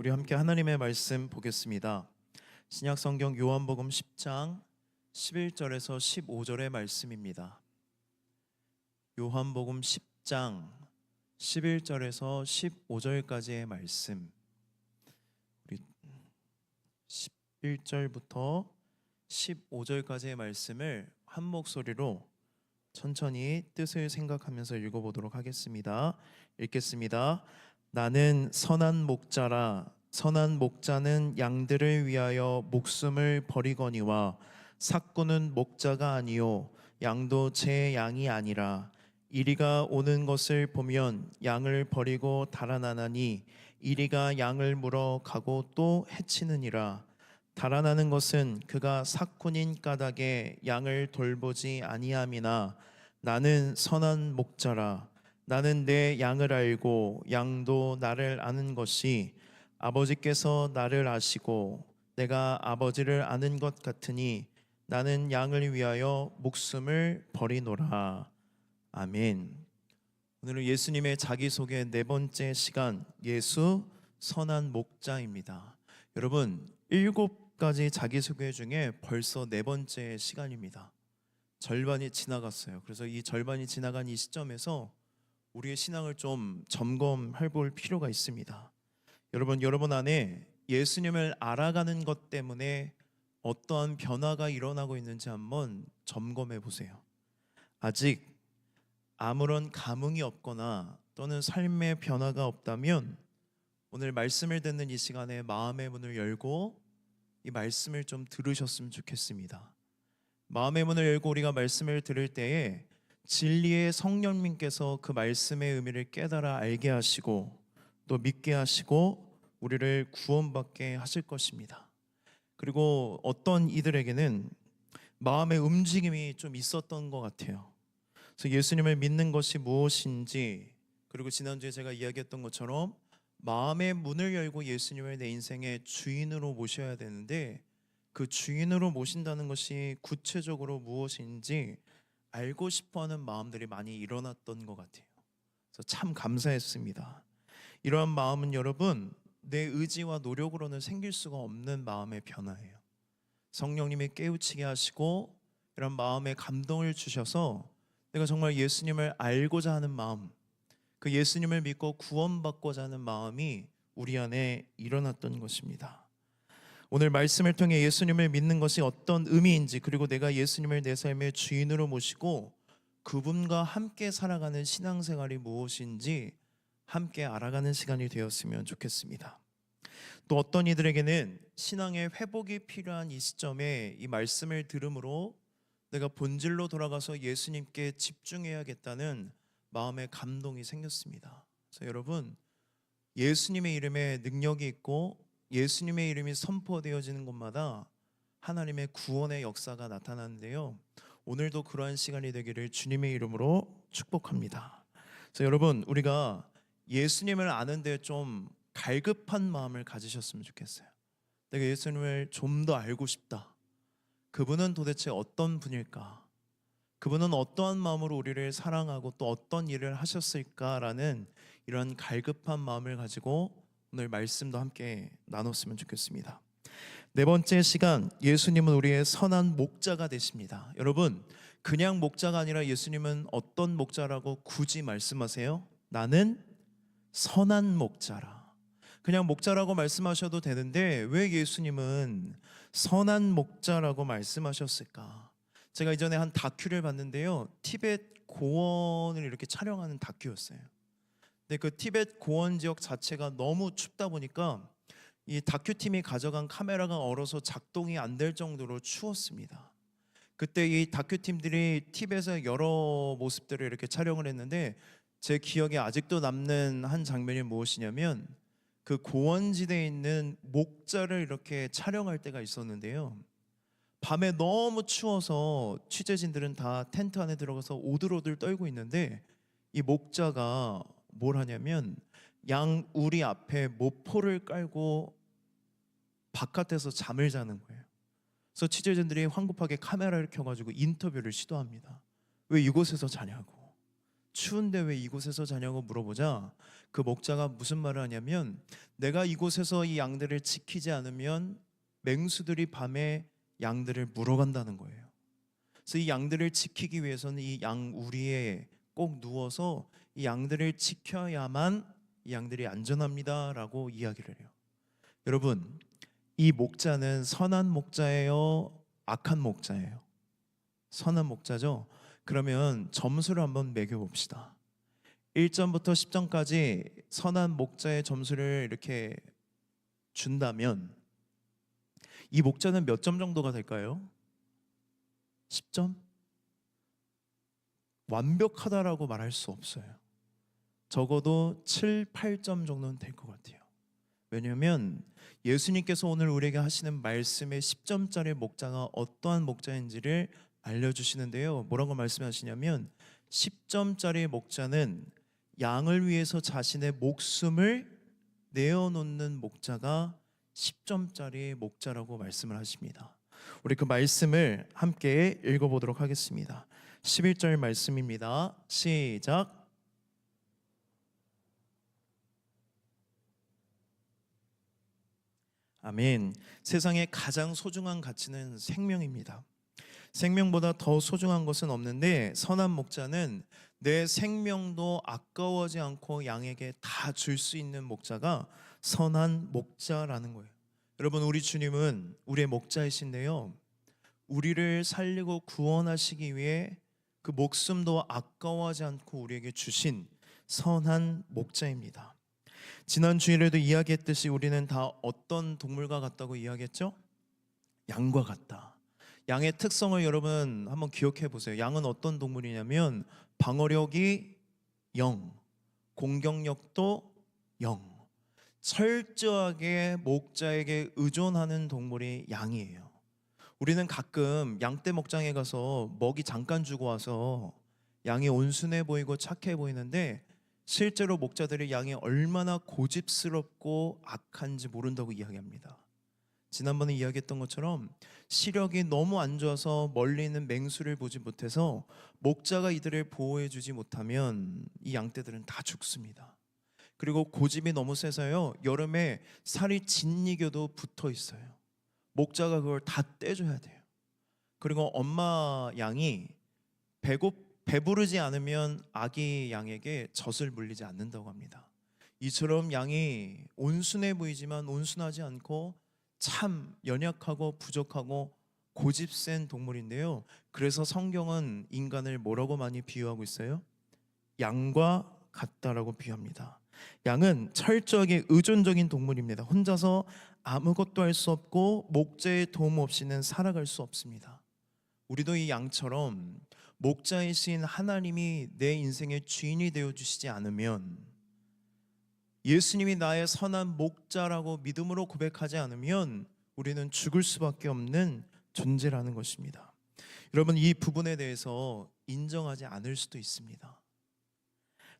우리 함께 하나님의 말씀 보겠습니다. 신약 성경 요한복음 10장 11절에서 15절의 말씀입니다. 요한복음 10장 11절에서 15절까지의 말씀. 우리 11절부터 15절까지의 말씀을 한 목소리로 천천히 뜻을 생각하면서 읽어보도록 하겠습니다. 읽겠습니다. 나는 선한 목자라. 선한 목자는 양들을 위하여 목숨을 버리거니와 삭구는 목자가 아니요 양도 제 양이 아니라. 이리가 오는 것을 보면 양을 버리고 달아나나니 이리가 양을 물어 가고 또 해치느니라. 달아나는 것은 그가 삭군인 까닭에 양을 돌보지 아니함이나 나는 선한 목자라. 나는 내 양을 알고 양도 나를 아는 것이 아버지께서 나를 아시고 내가 아버지를 아는 것 같으니 나는 양을 위하여 목숨을 버리노라. 아멘. 오늘은 예수님의 자기소개 네 번째 시간, 예수 선한 목자입니다. 여러분, 7가지 자기소개 중에 벌써 네 번째 시간입니다. 절반이 지나갔어요. 그래서 이 절반이 지나간 이 시점에서 우리의 신앙을 좀 점검해 볼 필요가 있습니다. 여러분 안에 예수님을 알아가는 것 때문에 어떠한 변화가 일어나고 있는지 한번 점검해 보세요. 아직 아무런 감흥이 없거나 또는 삶의 변화가 없다면 오늘 말씀을 듣는 이 시간에 마음의 문을 열고 이 말씀을 좀 들으셨으면 좋겠습니다. 마음의 문을 열고 우리가 말씀을 들을 때에 진리의 성령님께서 그 말씀의 의미를 깨달아 알게 하시고 또 믿게 하시고 우리를 구원받게 하실 것입니다. 그리고 어떤 이들에게는 마음의 움직임이 좀 있었던 것 같아요. 그래서 예수님을 믿는 것이 무엇인지, 그리고 지난주에 제가 이야기했던 것처럼 마음의 문을 열고 예수님을 내 인생의 주인으로 모셔야 되는데 그 주인으로 모신다는 것이 구체적으로 무엇인지 알고 싶어하는 마음들이 많이 일어났던 것 같아요. 그래서 참 감사했습니다. 이러한 마음은 여러분 내 의지와 노력으로는 생길 수가 없는 마음의 변화예요. 성령님이 깨우치게 하시고 이런 마음의 감동을 주셔서 내가 정말 예수님을 알고자 하는 마음, 그 예수님을 믿고 구원받고자 하는 마음이 우리 안에 일어났던 것입니다. 오늘 말씀을 통해 예수님을 믿는 것이 어떤 의미인지, 그리고 내가 예수님을 내 삶의 주인으로 모시고 그분과 함께 살아가는 신앙생활이 무엇인지 함께 알아가는 시간이 되었으면 좋겠습니다. 또 어떤 이들에게는 신앙의 회복이 필요한 이 시점에 이 말씀을 들음으로 내가 본질로 돌아가서 예수님께 집중해야겠다는 마음의 감동이 생겼습니다. 그래서 여러분, 예수님의 이름에 능력이 있고 예수님의 이름이 선포되어지는 곳마다 하나님의 구원의 역사가 나타나는데요, 오늘도 그러한 시간이 되기를 주님의 이름으로 축복합니다. 그래서 여러분, 우리가 예수님을 아는데 좀 갈급한 마음을 가지셨으면 좋겠어요. 내가 예수님을 좀 더 알고 싶다. 그분은 도대체 어떤 분일까? 그분은 어떠한 마음으로 우리를 사랑하고 또 어떤 일을 하셨을까라는 이런 갈급한 마음을 가지고 오늘 말씀도 함께 나눴으면 좋겠습니다. 네 번째 시간, 예수님은 우리의 선한 목자가 되십니다. 여러분, 그냥 목자가 아니라 예수님은 어떤 목자라고 굳이 말씀하세요? 나는 선한 목자라. 그냥 목자라고 말씀하셔도 되는데 왜 예수님은 선한 목자라고 말씀하셨을까? 제가 이전에 한 다큐를 봤는데요, 티벳 고원을 이렇게 촬영하는 다큐였어요. 근데 그 티벳 고원 지역 자체가 너무 춥다 보니까 이 다큐팀이 가져간 카메라가 얼어서 작동이 안 될 정도로 추웠습니다. 그때 이 다큐팀들이 티벳의 여러 모습들을 이렇게 촬영을 했는데 제 기억에 아직도 남는 한 장면이 무엇이냐면 그 고원지대에 있는 목자를 이렇게 촬영할 때가 있었는데요, 밤에 너무 추워서 취재진들은 다 텐트 안에 들어가서 오들오들 떨고 있는데 이 목자가 뭘 하냐면 양 우리 앞에 모포를 깔고 바깥에서 잠을 자는 거예요. 그래서 취재진들이 황급하게 카메라를 켜가지고 인터뷰를 시도합니다. 왜 이곳에서 자냐고. 추운데 왜 이곳에서 자냐고 물어보자 그 목자가 무슨 말을 하냐면 내가 이곳에서 이 양들을 지키지 않으면 맹수들이 밤에 양들을 물어간다는 거예요. 그래서 이 양들을 지키기 위해서는 이 양 우리에 꼭 누워서 이 양들을 지켜야만 이 양들이 안전합니다라고 이야기를 해요. 여러분, 이 목자는 선한 목자예요? 악한 목자예요? 선한 목자죠? 그러면 점수를 한번 매겨봅시다. 1점부터 10점까지 선한 목자의 점수를 이렇게 준다면 이 목자는 몇 점 정도가 될까요? 10점? 완벽하다라고 말할 수 없어요. 적어도 7, 8점 정도는 될 것 같아요. 왜냐하면 예수님께서 오늘 우리에게 하시는 말씀의 10점짜리 목자가 어떠한 목자인지를 알려주시는데요. 뭐라고 말씀하시냐면 10점짜리 목자는 양을 위해서 자신의 목숨을 내어놓는 목자가 10점짜리 목자라고 말씀을 하십니다. 우리 그 말씀을 함께 읽어보도록 하겠습니다. 11절 말씀입니다. 시작. 아멘. 세상에 가장 소중한 가치는 생명입니다. 생명보다 더 소중한 것은 없는데 선한 목자는 내 생명도 아까워하지 않고 양에게 다 줄 수 있는 목자가 선한 목자라는 거예요. 여러분, 우리 주님은 우리의 목자이신데요, 우리를 살리고 구원하시기 위해 그 목숨도 아까워하지 않고 우리에게 주신 선한 목자입니다. 지난 주일에도 이야기했듯이 우리는 다 어떤 동물과 같다고 이야기했죠? 양과 같다. 양의 특성을 여러분 한번 기억해 보세요. 양은 어떤 동물이냐면 방어력이 0, 공격력도 0. 철저하게 목자에게 의존하는 동물이 양이에요. 우리는 가끔 양떼 목장에 가서 먹이 잠깐 주고 와서 양이 온순해 보이고 착해 보이는데 실제로 목자들이 양이 얼마나 고집스럽고 악한지 모른다고 이야기합니다. 지난번에 이야기했던 것처럼 시력이 너무 안 좋아서 멀리 있는 맹수를 보지 못해서 목자가 이들을 보호해 주지 못하면 이 양떼들은 다 죽습니다. 그리고 고집이 너무 세서요, 여름에 살이 짓이겨도 붙어 있어요. 목자가 그걸 다 떼줘야 돼요. 그리고 엄마 양이 배부르지 않으면 아기 양에게 젖을 물리지 않는다고 합니다. 이처럼 양이 온순해 보이지만 온순하지 않고 참 연약하고 부족하고 고집센 동물인데요, 그래서 성경은 인간을 뭐라고 많이 비유하고 있어요? 양과 같다라고 비유합니다. 양은 철저하게 의존적인 동물입니다. 혼자서 아무것도 할 수 없고 목자의 도움 없이는 살아갈 수 없습니다. 우리도 이 양처럼 목자이신 하나님이 내 인생의 주인이 되어주시지 않으면, 예수님이 나의 선한 목자라고 믿음으로 고백하지 않으면 우리는 죽을 수밖에 없는 존재라는 것입니다. 여러분, 이 부분에 대해서 인정하지 않을 수도 있습니다.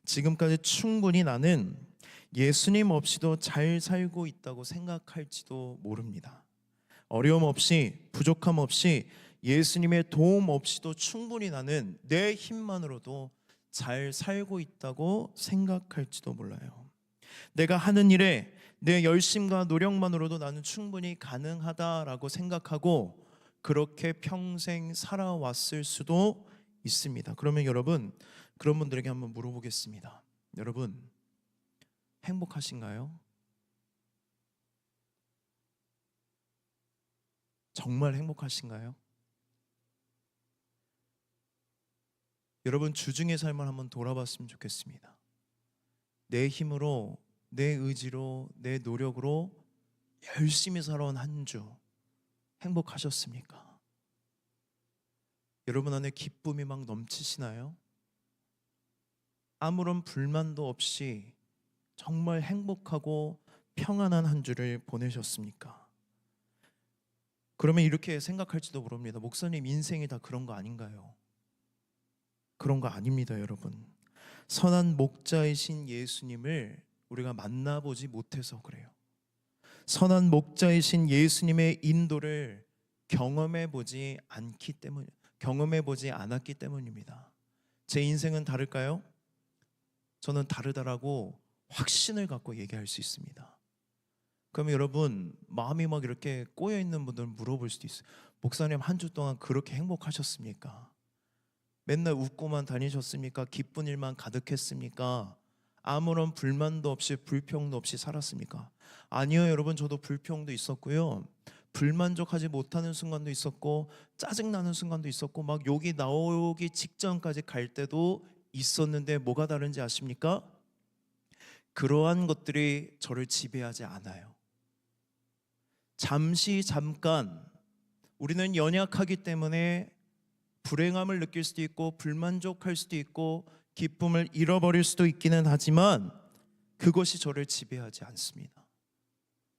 지금까지 충분히 나는 예수님 없이도 잘 살고 있다고 생각할지도 모릅니다. 어려움 없이, 부족함 없이, 예수님의 도움 없이도 충분히 나는 내 힘만으로도 잘 살고 있다고 생각할지도 몰라요. 내가 하는 일에 내 열심과 노력만으로도 나는 충분히 가능하다라고 생각하고 그렇게 평생 살아왔을 수도 있습니다. 그러면 여러분, 그런 분들에게 한번 물어보겠습니다. 여러분, 행복하신가요? 정말 행복하신가요? 여러분, 주중의 삶을 한번 돌아봤으면 좋겠습니다. 내 힘으로, 내 의지로, 내 노력으로 열심히 살아온 한 주 행복하셨습니까? 여러분 안에 기쁨이 막 넘치시나요? 아무런 불만도 없이 정말 행복하고 평안한 한 주를 보내셨습니까? 그러면 이렇게 생각할지도 모릅니다. 목사님, 인생이 다 그런 거 아닌가요? 그런 거 아닙니다, 여러분. 선한 목자이신 예수님을 우리가 만나보지 못해서 그래요. 선한 목자이신 예수님의 인도를 경험해 보지 않았기 때문입니다. 제 인생은 다를까요? 저는 다르다라고 확신을 갖고 얘기할 수 있습니다. 그럼 여러분, 마음이 막 이렇게 꼬여 있는 분들은 물어볼 수도 있어요. 목사님, 한 주 동안 그렇게 행복하셨습니까? 맨날 웃고만 다니셨습니까? 기쁜 일만 가득했습니까? 아무런 불만도 없이 불평도 없이 살았습니까? 아니요, 여러분, 저도 불평도 있었고요, 불만족하지 못하는 순간도 있었고, 짜증나는 순간도 있었고, 막 욕이 나오기 직전까지 갈 때도 있었는데 뭐가 다른지 아십니까? 그러한 것들이 저를 지배하지 않아요. 잠깐 우리는 연약하기 때문에 불행함을 느낄 수도 있고 불만족할 수도 있고 기쁨을 잃어버릴 수도 있기는 하지만 그것이 저를 지배하지 않습니다.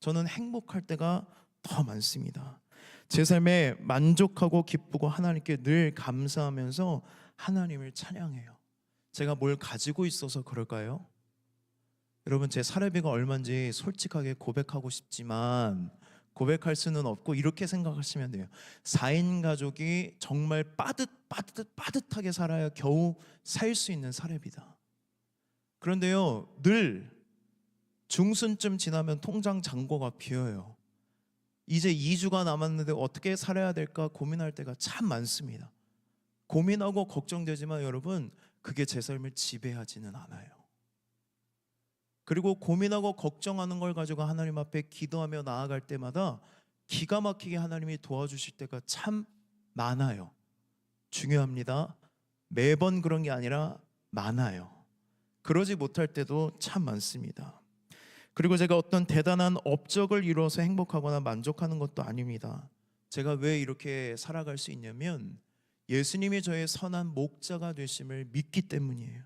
저는 행복할 때가 더 많습니다. 제 삶에 만족하고 기쁘고 하나님께 늘 감사하면서 하나님을 찬양해요. 제가 뭘 가지고 있어서 그럴까요? 여러분, 제 사례비가 얼마인지 솔직하게 고백하고 싶지만 고백할 수는 없고 이렇게 생각하시면 돼요. 4인 가족이 정말 빠듯하게 살아야 겨우 살 수 있는 사례비다. 그런데요, 늘 중순쯤 지나면 통장 잔고가 비어요. 이제 2주가 남았는데 어떻게 살아야 될까 고민할 때가 참 많습니다. 고민하고 걱정되지만 여러분, 그게 제 삶을 지배하지는 않아요. 그리고 고민하고 걱정하는 걸 가지고 하나님 앞에 기도하며 나아갈 때마다 기가 막히게 하나님이 도와주실 때가 참 많아요. 중요합니다. 매번 그런 게 아니라 많아요. 그러지 못할 때도 참 많습니다. 그리고 제가 어떤 대단한 업적을 이루어서 행복하거나 만족하는 것도 아닙니다. 제가 왜 이렇게 살아갈 수 있냐면 예수님이 저의 선한 목자가 되심을 믿기 때문이에요.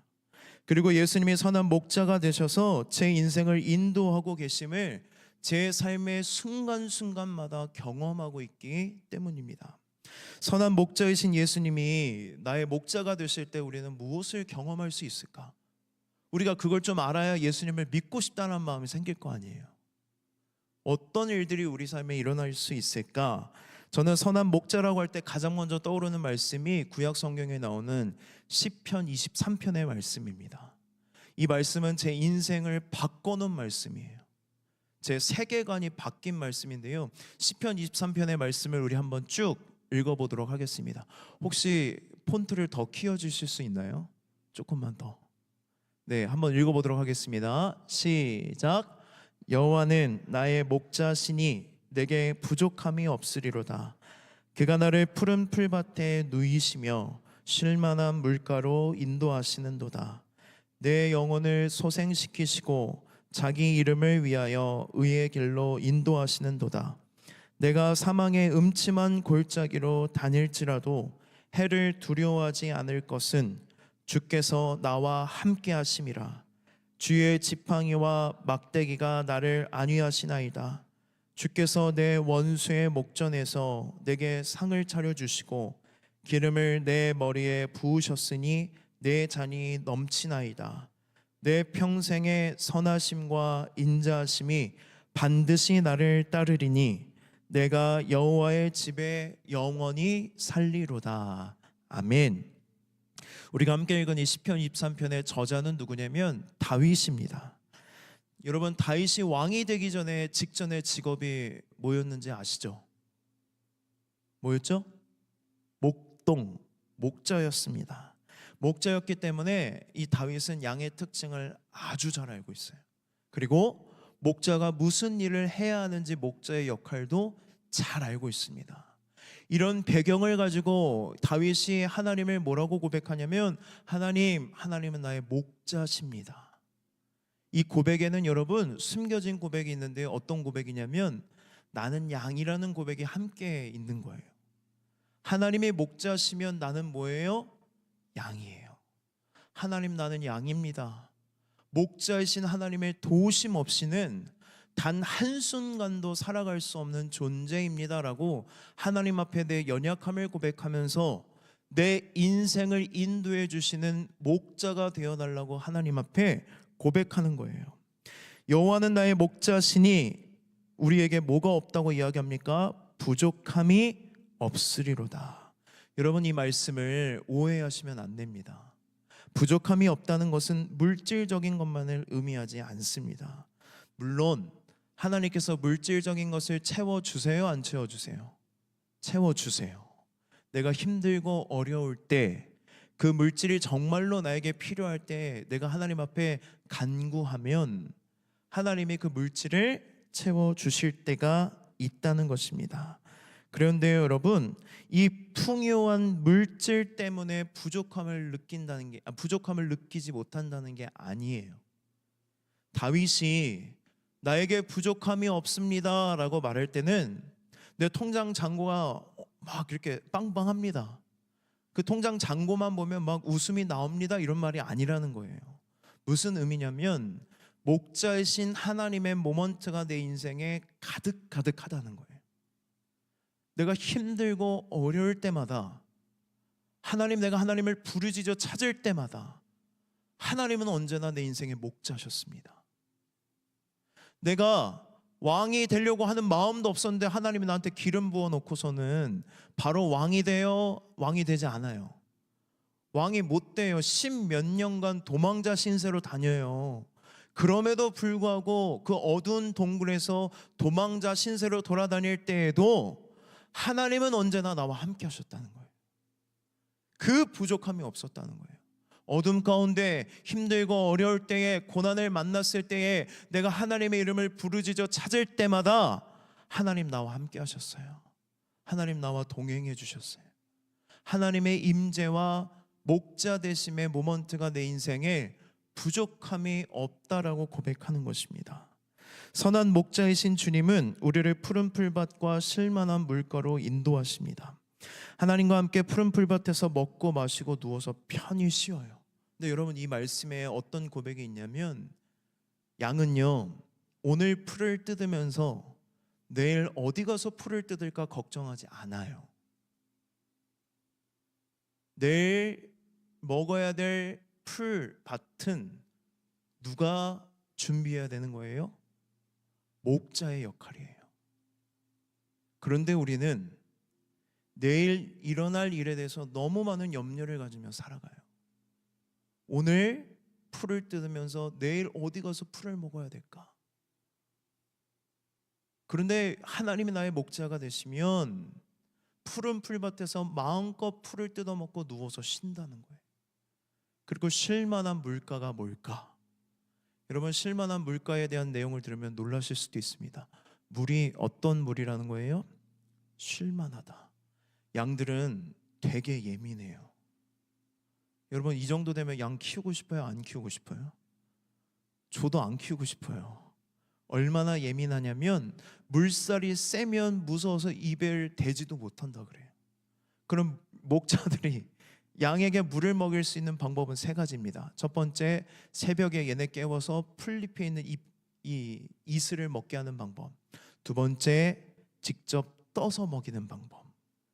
그리고 예수님이 선한 목자가 되셔서 제 인생을 인도하고 계심을 제 삶의 순간순간마다 경험하고 있기 때문입니다. 선한 목자이신 예수님이 나의 목자가 되실 때 우리는 무엇을 경험할 수 있을까? 우리가 그걸 좀 알아야 예수님을 믿고 싶다는 마음이 생길 거 아니에요. 어떤 일들이 우리 삶에 일어날 수 있을까? 저는 선한 목자라고 할 때 가장 먼저 떠오르는 말씀이 구약 성경에 나오는 시편 23편의 말씀입니다. 이 말씀은 제 인생을 바꿔놓은 말씀이에요. 제 세계관이 바뀐 말씀인데요, 시편 23편의 말씀을 우리 한번 쭉 읽어보도록 하겠습니다. 혹시 폰트를 더 키워주실 수 있나요? 조금만 더. 네, 한번 읽어보도록 하겠습니다. 시작. 여호와는 나의 목자시니 내게 부족함이 없으리로다. 그가 나를 푸른 풀밭에 누이시며 쉴만한 물가로 인도하시는도다. 내 영혼을 소생시키시고 자기 이름을 위하여 의의 길로 인도하시는도다. 내가 사망의 음침한 골짜기로 다닐지라도 해를 두려워하지 않을 것은 주께서 나와 함께 하심이라. 주의 지팡이와 막대기가 나를 안위하시나이다. 주께서 내 원수의 목전에서 내게 상을 차려주시고 기름을 내 머리에 부으셨으니 내 잔이 넘치나이다. 내 평생의 선하심과 인자하심이 반드시 나를 따르리니 내가 여호와의 집에 영원히 살리로다. 아멘. 우리가 함께 읽은 이 시편 23편의 저자는 누구냐면 다윗입니다. 여러분, 다윗이 왕이 되기 전에 직전에 직업이 뭐였는지 아시죠? 뭐였죠? 목자였습니다. 목자였기 때문에 이 다윗은 양의 특징을 아주 잘 알고 있어요. 그리고 목자가 무슨 일을 해야 하는지 목자의 역할도 잘 알고 있습니다. 이런 배경을 가지고 다윗이 하나님을 뭐라고 고백하냐면 하나님은 나의 목자십니다. 이 고백에는 여러분 숨겨진 고백이 있는데 어떤 고백이냐면 나는 양이라는 고백이 함께 있는 거예요. 하나님의 목자시면 나는 뭐예요? 양이에요. 하나님, 나는 양입니다. 목자이신 하나님의 도우심 없이는 단 한순간도 살아갈 수 없는 존재입니다라고 하나님 앞에 내 연약함을 고백하면서 내 인생을 인도해 주시는 목자가 되어달라고 하나님 앞에 고백하는 거예요. 여호와는 나의 목자시니 우리에게 뭐가 없다고 이야기합니까? 부족함이 없으리로다. 여러분, 이 말씀을 오해하시면 안 됩니다. 부족함이 없다는 것은 물질적인 것만을 의미하지 않습니다. 물론 하나님께서 물질적인 것을 채워주세요, 안 채워주세요? 채워주세요. 내가 힘들고 어려울 때, 그 물질이 정말로 나에게 필요할 때 내가 하나님 앞에 간구하면 하나님이 그 물질을 채워주실 때가 있다는 것입니다. 그런데 여러분, 이 풍요한 물질 때문에 부족함을 느끼지 못한다는 게 아니에요. 다윗이 나에게 부족함이 없습니다라고 말할 때는 내 통장 잔고가 막 이렇게 빵빵합니다. 그 통장 잔고만 보면 막 웃음이 나옵니다, 이런 말이 아니라는 거예요. 무슨 의미냐면 목자이신 하나님의 모먼트가 내 인생에 가득가득하다는 거예요. 내가 힘들고 어려울 때마다 내가 하나님을 부르짖어 찾을 때마다 하나님은 언제나 내 인생의 목자셨습니다. 내가 왕이 되려고 하는 마음도 없었는데 하나님이 나한테 기름 부어 놓고서는 바로 왕이 되지 않아요. 왕이 못 돼요. 10몇 년간 도망자 신세로 다녀요. 그럼에도 불구하고 그 어두운 동굴에서 도망자 신세로 돌아다닐 때에도 하나님은 언제나 나와 함께 하셨다는 거예요. 그 부족함이 없었다는 거예요. 어둠 가운데 힘들고 어려울 때에, 고난을 만났을 때에 내가 하나님의 이름을 부르짖어 찾을 때마다 하나님 나와 함께 하셨어요. 하나님 나와 동행해 주셨어요. 하나님의 임재와 목자 되심의 모먼트가 내 인생에 부족함이 없다라고 고백하는 것입니다. 선한 목자이신 주님은 우리를 푸른 풀밭과 쉴만한 물가로 인도하십니다. 하나님과 함께 푸른 풀밭에서 먹고 마시고 누워서 편히 쉬어요. 근데 여러분, 이 말씀에 어떤 고백이 있냐면, 양은요 오늘 풀을 뜯으면서 내일 어디 가서 풀을 뜯을까 걱정하지 않아요. 내일 먹어야 될 풀밭은 누가 준비해야 되는 거예요? 목자의 역할이에요. 그런데 우리는 내일 일어날 일에 대해서 너무 많은 염려를 가지며 살아가요. 오늘 풀을 뜯으면서 내일 어디 가서 풀을 먹어야 될까? 그런데 하나님이 나의 목자가 되시면 푸른 풀밭에서 마음껏 풀을 뜯어먹고 누워서 쉰다는 거예요. 그리고 쉴만한 물가가 뭘까? 여러분, 쉴만한 물가에 대한 내용을 들으면 놀라실 수도 있습니다. 물이 어떤 물이라는 거예요? 쉴만하다. 양들은 되게 예민해요. 여러분, 이 정도 되면 양 키우고 싶어요? 안 키우고 싶어요? 저도 안 키우고 싶어요. 얼마나 예민하냐면 물살이 세면 무서워서 입을 대지도 못한다 그래요. 그럼 목자들이 양에게 물을 먹일 수 있는 방법은 세 가지입니다. 첫 번째, 새벽에 얘네 깨워서 풀잎에 있는 이 이슬을 먹게 하는 방법. 두 번째, 직접 떠서 먹이는 방법.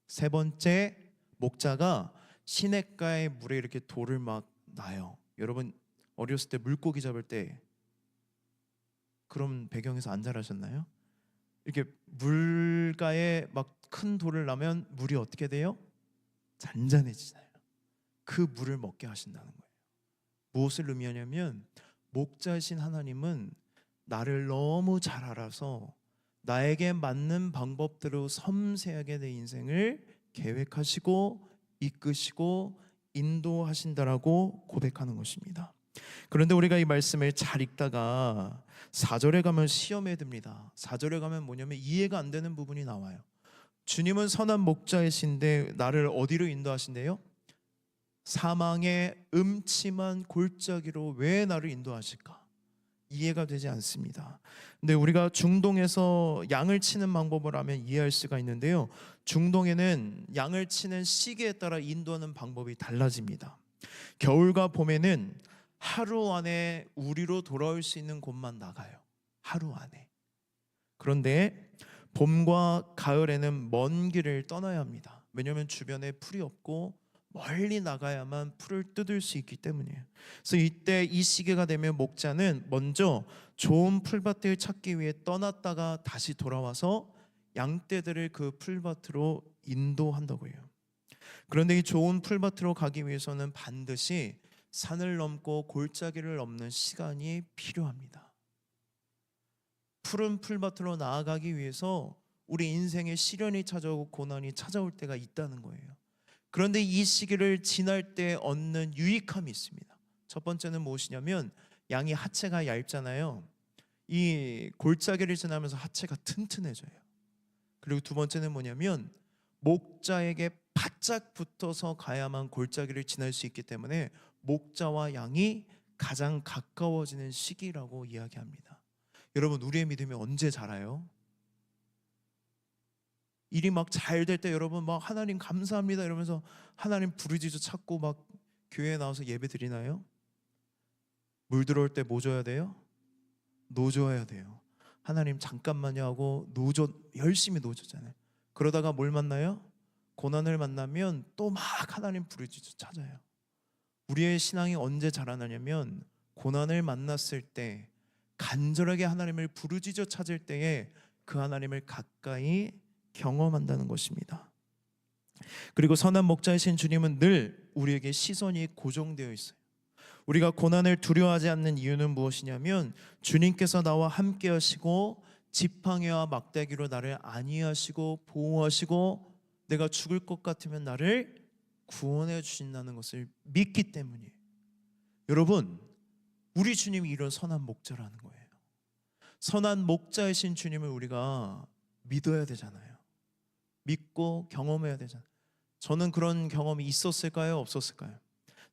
세 번째, 목자가 시냇가에 물에 이렇게 돌을 막 놔요. 여러분, 어렸을 때 물고기 잡을 때 그런 배경에서 안 자라셨나요? 이렇게 물가에 막 큰 돌을 놔면 물이 어떻게 돼요? 잔잔해지잖아요. 그 물을 먹게 하신다는 거예요. 무엇을 의미하냐면 목자이신 하나님은 나를 너무 잘 알아서 나에게 맞는 방법대로 섬세하게 내 인생을 계획하시고 이끄시고 인도하신다라고 고백하는 것입니다. 그런데 우리가 이 말씀을 잘 읽다가 4절에 가면 시험에 듭니다. 4절에 가면 뭐냐면 이해가 안 되는 부분이 나와요. 주님은 선한 목자이신데 나를 어디로 인도하신대요? 사망의 음침한 골짜기로 왜 나를 인도하실까? 이해가 되지 않습니다. 근데 우리가 중동에서 양을 치는 방법을 하면 이해할 수가 있는데요, 중동에는 양을 치는 시기에 따라 인도하는 방법이 달라집니다. 겨울과 봄에는 하루 안에 우리로 돌아올 수 있는 곳만 나가요. 하루 안에. 그런데 봄과 가을에는 먼 길을 떠나야 합니다. 왜냐하면 주변에 풀이 없고 멀리 나가야만 풀을 뜯을 수 있기 때문이에요. 그래서 이때 이 시기가 되면 목자는 먼저 좋은 풀밭을 찾기 위해 떠났다가 다시 돌아와서 양떼들을 그 풀밭으로 인도한다고 해요. 그런데 이 좋은 풀밭으로 가기 위해서는 반드시 산을 넘고 골짜기를 넘는 시간이 필요합니다. 푸른 풀밭으로 나아가기 위해서 우리 인생에 시련이 찾아오고 고난이 찾아올 때가 있다는 거예요. 그런데 이 시기를 지날 때 얻는 유익함이 있습니다. 첫 번째는 무엇이냐면 양이 하체가 얇잖아요. 이 골짜기를 지나면서 하체가 튼튼해져요. 그리고 두 번째는 뭐냐면 목자에게 바짝 붙어서 가야만 골짜기를 지날 수 있기 때문에 목자와 양이 가장 가까워지는 시기라고 이야기합니다. 여러분, 우리의 믿음이 언제 자라요? 일이 막 잘 될 때 여러분 막 하나님 감사합니다 이러면서 하나님 부르짖어 찾고 막 교회에 나와서 예배 드리나요? 물 들어올 때 뭐 줘야 돼요? 노줘야 돼요. 하나님 잠깐만요 하고 노조 열심히 노조잖아요. 그러다가 뭘 만나요? 고난을 만나면 또 막 하나님 부르짖어 찾아요. 우리의 신앙이 언제 자라나냐면 고난을 만났을 때, 간절하게 하나님을 부르짖어 찾을 때에 그 하나님을 가까이 경험한다는 것입니다. 그리고 선한 목자이신 주님은 늘 우리에게 시선이 고정되어 있어요. 우리가 고난을 두려워하지 않는 이유는 무엇이냐면 주님께서 나와 함께 하시고 지팡이와 막대기로 나를 안위하시고 보호하시고 내가 죽을 것 같으면 나를 구원해 주신다는 것을 믿기 때문이에요. 여러분, 우리 주님이 이런 선한 목자라는 거예요. 선한 목자이신 주님을 우리가 믿어야 되잖아요. 믿고 경험해야 되잖아요. 저는 그런 경험이 있었을까요? 없었을까요?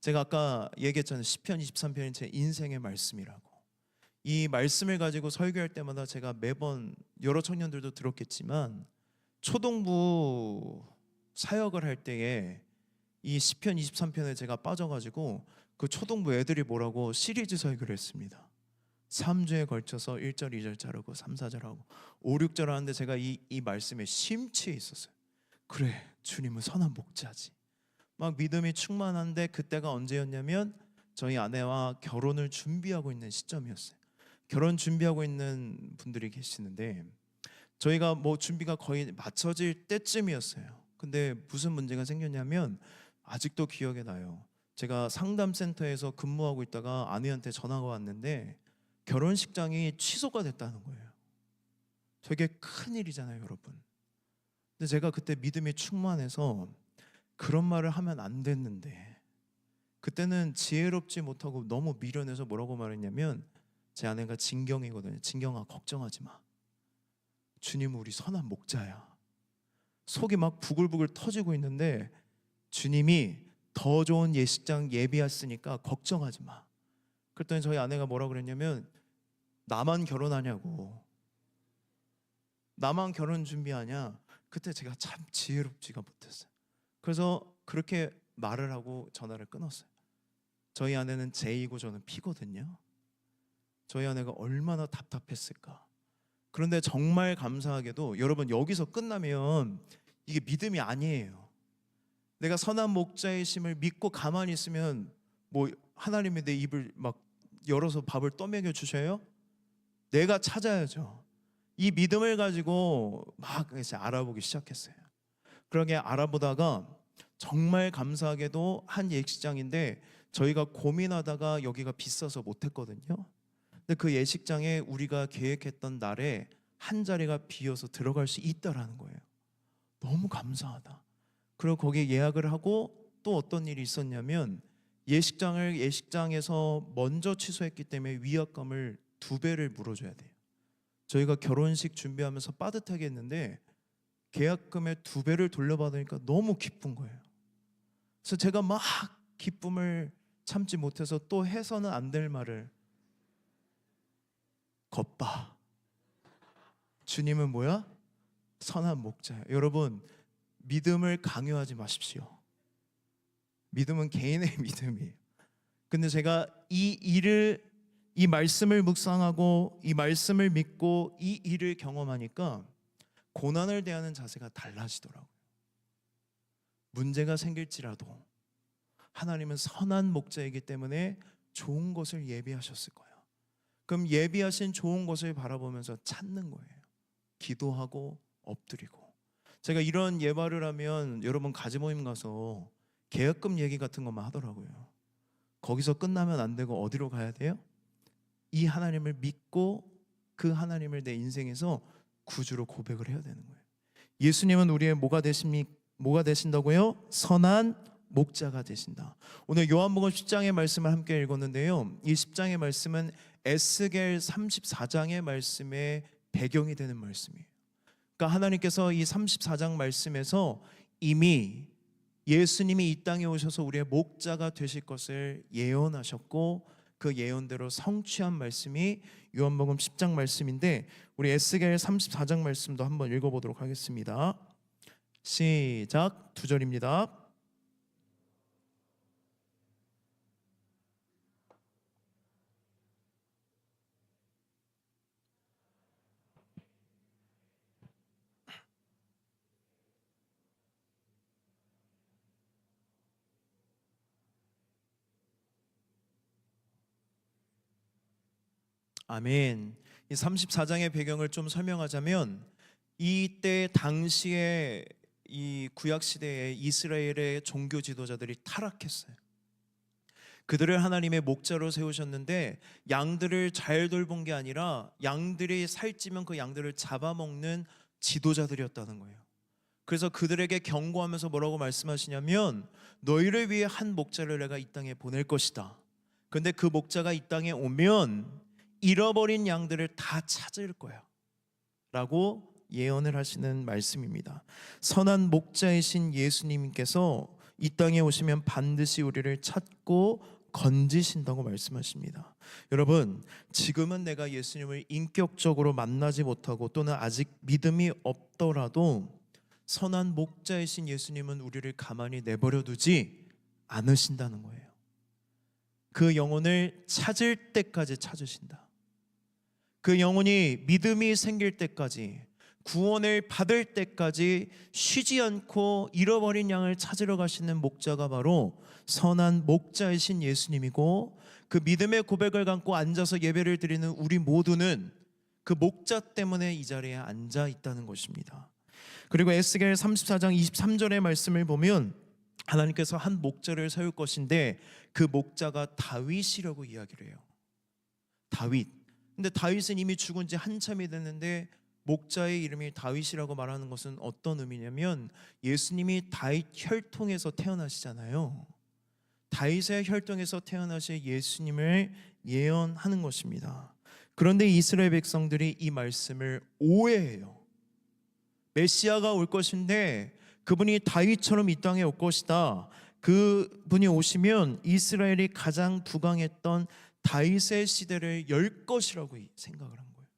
제가 아까 얘기했잖아요. 시편 23편이 제 인생의 말씀이라고. 이 말씀을 가지고 설교할 때마다 제가 매번 여러 청년들도 들었겠지만 초동부 사역을 할 때에 이 시편 23편에 제가 빠져가지고 그 초동부 애들이 뭐라고 시리즈 설교를 했습니다. 3주에 걸쳐서 1절, 2절 자르고 3, 4절 하고 5, 6절 하는데 제가 이 말씀에 심취해 있었어요. 그래, 주님은 선한 목자지. 막 믿음이 충만한데 그때가 언제였냐면 저희 아내와 결혼을 준비하고 있는 시점이었어요. 결혼 준비하고 있는 분들이 계시는데 저희가 뭐 준비가 거의 맞춰질 때쯤이었어요. 근데 무슨 문제가 생겼냐면 아직도 기억에 나요. 제가 상담센터에서 근무하고 있다가 아내한테 전화가 왔는데 결혼식장이 취소가 됐다는 거예요. 되게 큰 일이잖아요, 여러분. 근데 제가 그때 믿음이 충만해서 그런 말을 하면 안 됐는데 그때는 지혜롭지 못하고 너무 미련해서 뭐라고 말했냐면 제 아내가 진경이거든요. 진경아, 걱정하지 마. 주님은 우리 선한 목자야. 속이 막 부글부글 터지고 있는데 주님이 더 좋은 예식장 예비했으니까 걱정하지 마. 그랬더니 저희 아내가 뭐라고 그랬냐면 나만 결혼하냐고. 나만 결혼 준비하냐. 그때 제가 참 지혜롭지가 못했어요. 그래서 그렇게 말을 하고 전화를 끊었어요. 저희 아내는 J이고 저는 P거든요. 저희 아내가 얼마나 답답했을까. 그런데 정말 감사하게도 여러분, 여기서 끝나면 이게 믿음이 아니에요. 내가 선한 목자의 심을 믿고 가만히 있으면 뭐 하나님이 내 입을 막 열어서 밥을 떠먹여 주셔요? 내가 찾아야죠. 이 믿음을 가지고 막 이제 알아보기 시작했어요. 그러게 알아보다가 정말 감사하게도 한 예식장인데 저희가 고민하다가 여기가 비싸서 못했거든요. 근데 그 예식장에 우리가 계획했던 날에 한 자리가 비어서 들어갈 수 있다라는 거예요. 너무 감사하다. 그리고 거기에 예약을 하고 또 어떤 일이 있었냐면 예식장에서 먼저 취소했기 때문에 위약금을 2배를 물어줘야 돼요. 저희가 결혼식 준비하면서 빠듯하게 했는데 계약금의 2배를 돌려받으니까 너무 기쁜 거예요. 그래서 제가 막 기쁨을 참지 못해서 또 해서는 안 될 말을 겉봐. 주님은 뭐야? 선한 목자예요. 여러분, 믿음을 강요하지 마십시오. 믿음은 개인의 믿음이에요. 근데 제가 이 말씀을 묵상하고 이 말씀을 믿고 이 일을 경험하니까 고난을 대하는 자세가 달라지더라고요. 문제가 생길지라도 하나님은 선한 목자이기 때문에 좋은 것을 예비하셨을 거예요. 그럼 예비하신 좋은 것을 바라보면서 찾는 거예요. 기도하고 엎드리고. 제가 이런 예발을 하면 여러분 가지 모임 가서 계약금 얘기 같은 것만 하더라고요. 거기서 끝나면 안 되고 어디로 가야 돼요? 이 하나님을 믿고 그 하나님을 내 인생에서 구주로 고백을 해야 되는 거예요. 예수님은 우리의 뭐가 되신다고요? 선한 목자가 되신다. 오늘 요한복음 10장의 말씀을 함께 읽었는데요, 이 10장의 말씀은 에스겔 34장의 말씀의 배경이 되는 말씀이에요. 그러니까 하나님께서 이 34장 말씀에서 이미 예수님이 이 땅에 오셔서 우리의 목자가 되실 것을 예언하셨고, 그 예언대로 성취한 말씀이 요한복음 10장 말씀인데, 우리 에스겔 34장 말씀도 한번 읽어보도록 하겠습니다. 시작. 2절입니다. 아멘. 이 34장의 배경을 좀 설명하자면, 이때 당시에 이 구약 시대에 이스라엘의 종교 지도자들이 타락했어요. 그들을 하나님의 목자로 세우셨는데 양들을 잘 돌본 게 아니라 양들이 살찌면 그 양들을 잡아먹는 지도자들이었다는 거예요. 그래서 그들에게 경고하면서 뭐라고 말씀하시냐면, 너희를 위해 한 목자를 내가 이 땅에 보낼 것이다. 근데 그 목자가 이 땅에 오면 잃어버린 양들을 다 찾을 거야 라고 예언을 하시는 말씀입니다. 선한 목자이신 예수님께서 이 땅에 오시면 반드시 우리를 찾고 건지신다고 말씀하십니다. 여러분, 지금은 내가 예수님을 인격적으로 만나지 못하고 또는 아직 믿음이 없더라도 선한 목자이신 예수님은 우리를 가만히 내버려 두지 않으신다는 거예요. 그 영혼을 찾을 때까지 찾으신다. 그 영혼이 믿음이 생길 때까지, 구원을 받을 때까지 쉬지 않고 잃어버린 양을 찾으러 가시는 목자가 바로 선한 목자이신 예수님이고, 그 믿음의 고백을 갖고 앉아서 예배를 드리는 우리 모두는 그 목자 때문에 이 자리에 앉아 있다는 것입니다. 그리고 에스겔 34장 23절의 말씀을 보면 하나님께서 한 목자를 세울 것인데 그 목자가 다윗이라고 이야기를 해요. 다윗. 근데 다윗은 이미 죽은 지 한참이 됐는데 목자의 이름이 다윗이라고 말하는 것은 어떤 의미냐면, 예수님이 다윗 혈통에서 태어나시잖아요. 다윗의 혈통에서 태어나신 예수님을 예언하는 것입니다. 그런데 이스라엘 백성들이 이 말씀을 오해해요. 메시아가 올 것인데 그분이 다윗처럼 이 땅에 올 것이다. 그분이 오시면 이스라엘이 가장 부강했던 다윗의 시대를 열 것이라고 생각을 한 거예요.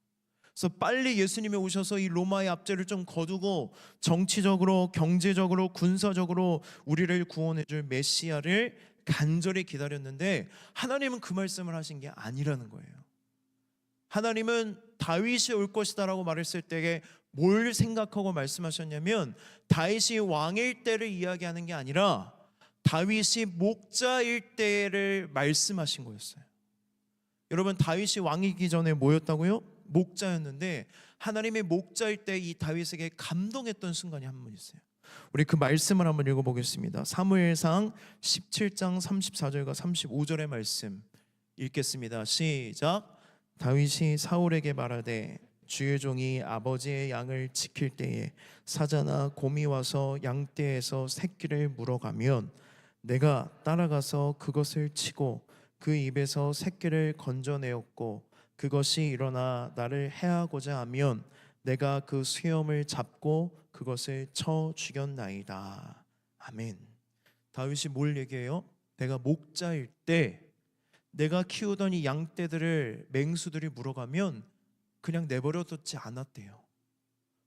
그래서 빨리 예수님이 오셔서 이 로마의 압제를 좀 거두고 정치적으로, 경제적으로, 군사적으로 우리를 구원해 줄 메시아를 간절히 기다렸는데, 하나님은 그 말씀을 하신 게 아니라는 거예요. 하나님은 다윗이 올 것이다 라고 말했을 때에 뭘 생각하고 말씀하셨냐면, 다윗이 왕일 때를 이야기하는 게 아니라 다윗이 목자일 때를 말씀하신 거였어요. 여러분, 다윗이 왕이기 전에 뭐였다고요? 목자였는데 하나님의 목자일 때 이 다윗에게 감동했던 순간이 한 번 있어요. 우리 그 말씀을 한번 읽어보겠습니다. 사무엘상 17장 34절과 35절의 말씀 읽겠습니다. 시작. 다윗이 사울에게 말하되 주의 종이 아버지의 양을 지킬 때에 사자나 곰이 와서 양떼에서 새끼를 물어가면 내가 따라가서 그것을 치고 그 입에서 새끼를 건져내었고 그것이 일어나 나를 해하고자 하면 내가 그 수염을 잡고 그것을 쳐 죽였나이다. 아멘. 다윗이 뭘 얘기해요? 내가 목자일 때 내가 키우던 이 양떼들을 맹수들이 물어가면 그냥 내버려두지 않았대요.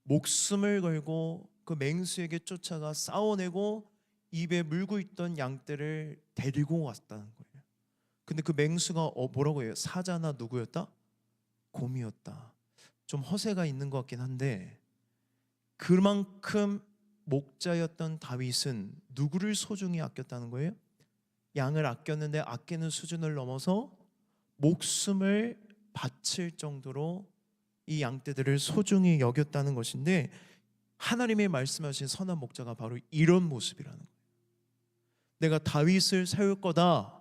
목숨을 걸고 그 맹수에게 쫓아가 싸워내고 입에 물고 있던 양떼를 데리고 왔다는 거예요. 근데 그 맹수가 뭐라고 해요? 사자나 누구였다? 곰이었다. 좀 허세가 있는 것 같긴 한데, 그만큼 목자였던 다윗은 누구를 소중히 아꼈다는 거예요? 양을 아꼈는데 아끼는 수준을 넘어서 목숨을 바칠 정도로 이 양떼들을 소중히 여겼다는 것인데, 하나님의 말씀하신 선한 목자가 바로 이런 모습이라는 거예요. 내가 다윗을 세울 거다.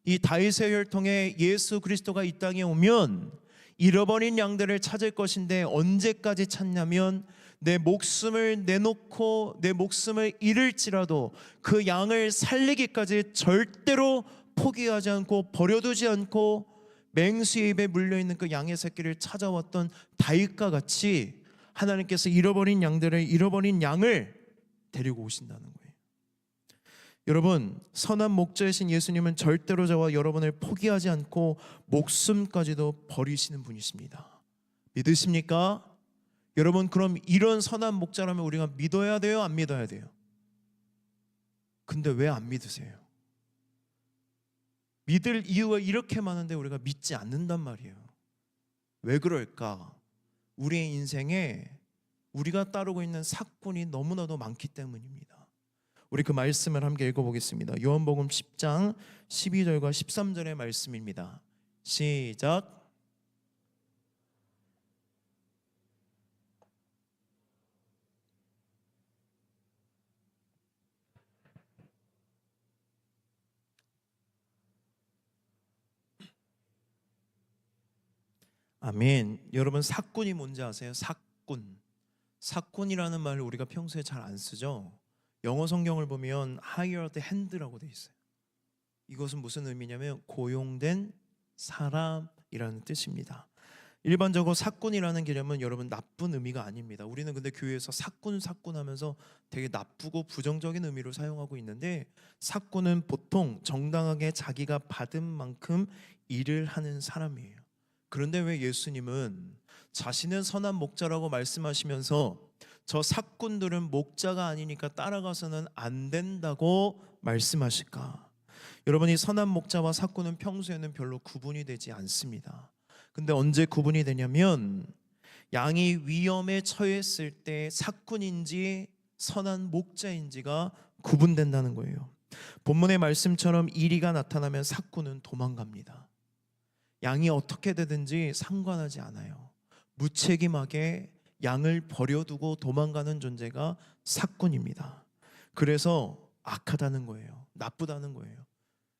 이 다윗의 혈통에 예수 그리스도가 이 땅에 오면 잃어버린 양들을 찾을 것인데 언제까지 찾냐면 내 목숨을 내놓고 내 목숨을 잃을지라도 그 양을 살리기까지 절대로 포기하지 않고 버려두지 않고 맹수의 입에 물려있는 그 양의 새끼를 찾아왔던 다윗과 같이 하나님께서 잃어버린 양을 데리고 오신다는 거예요. 여러분, 선한 목자이신 예수님은 절대로 저와 여러분을 포기하지 않고 목숨까지도 버리시는 분이십니다. 믿으십니까? 여러분, 그럼 이런 선한 목자라면 우리가 믿어야 돼요? 안 믿어야 돼요? 근데 왜 안 믿으세요? 믿을 이유가 이렇게 많은데 우리가 믿지 않는단 말이에요. 왜 그럴까? 우리의 인생에 우리가 따르고 있는 사건이 너무나도 많기 때문입니다. 우리 그 말씀을 함께 읽어보겠습니다. 요한복음 10장 12절과 13절의 말씀입니다. 시작. 아멘. 여러분, 사꾼이 뭔지 아세요? 사꾼. 사꾼이라는 말을 우리가 평소에 잘 안 쓰죠. 영어 성경을 보면 hired hand라고 돼 있어요. 이것은 무슨 의미냐면 고용된 사람이라는 뜻입니다. 일반적으로 사꾼이라는 개념은 여러분 나쁜 의미가 아닙니다. 우리는 근데 교회에서 사꾼 하면서 되게 나쁘고 부정적인 의미로 사용하고 있는데, 사꾼은 보통 정당하게 자기가 받은 만큼 일을 하는 사람이에요. 그런데 왜 예수님은 자신은 선한 목자라고 말씀하시면서 저 사꾼들은 목자가 아니니까 따라가서는 안 된다고 말씀하실까? 여러분, 이 선한 목자와 사꾼은 평소에는 별로 구분이 되지 않습니다. 근데 언제 구분이 되냐면 양이 위험에 처했을 때 사꾼인지 선한 목자인지가 구분된다는 거예요. 본문의 말씀처럼 이리가 나타나면 사꾼은 도망갑니다. 양이 어떻게 되든지 상관하지 않아요. 무책임하게 양을 버려두고 도망가는 존재가 사꾼입니다. 그래서 악하다는 거예요. 나쁘다는 거예요.